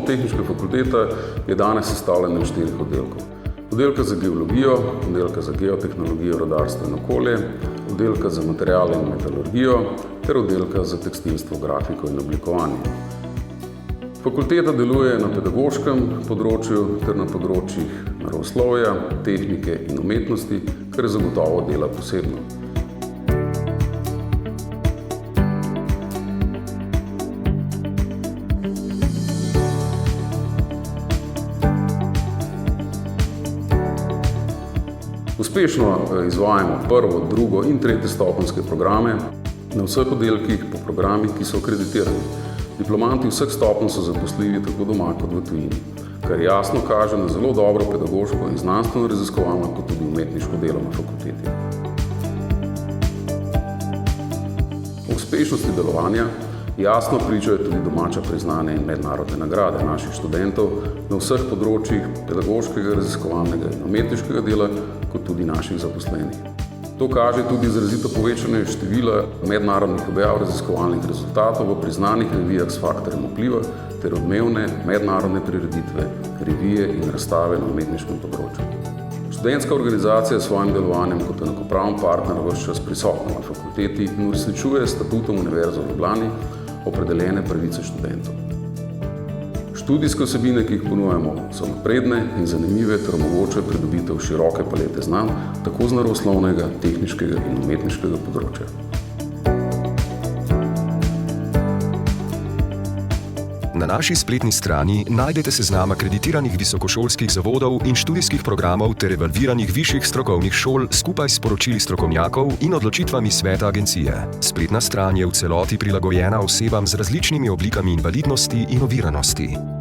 Tehniška fakulteta je danes sestavljena iz 4 oddelkov. Oddelka za geologijo, oddelka za geotehnologijo, rudarstvo in okolje, oddelka za materiale in metalurgijo ter oddelka za tekstilstvo, grafiko in oblikovanje. Fakulteta deluje na pedagoškem področju ter na področjih naravoslovja, tehnike in umetnosti, kar je zagotovo dela posebno. Uspešno izvajamo prvo, drugo in tretje stopenjske programe na vseh oddelkih po programih, ki so akreditirani. Diplomanti vseh stopenj so zaposljivi tako doma kot v tujini, kar jasno kaže na zelo dobro pedagoško in znanstveno raziskovalno kot tudi umetniško delo na fakulteti. O uspešnosti delovanja jasno pričajo tudi domača priznanja in mednarodne nagrade naših študentov na vseh področjih pedagoškega, raziskovalnega in umetniškega dela, kot tudi naših zaposlenih. To kaže tudi izrazito povečanje števila mednarodnih objav raziskovalnih rezultatov v priznanih revijah s faktorjem vpliva ter odmevne mednarodne prireditve, revije in razstave na umetniškem področju. Študentska organizacija s svojim delovanjem kot enakopraven partner ves čas prisotna na fakulteti in uresničuje s statutom Univerze v Ljubljani opredeljene pravice študentov. Študijske vsebine, ki jih ponujamo, so napredne in zanimive ter omogočajo pridobitev široke palete znanj, tako z naravoslovnega, tehniškega in umetniškega področja. Na naši spletni strani najdete seznam akreditiranih visokošolskih zavodov in študijskih programov ter evalviranih višjih strokovnih šol skupaj s poročili strokovnjakov in odločitvami sveta agencije. Spletna stran je v celoti prilagojena osebam z različnimi oblikami invalidnosti in oviranosti.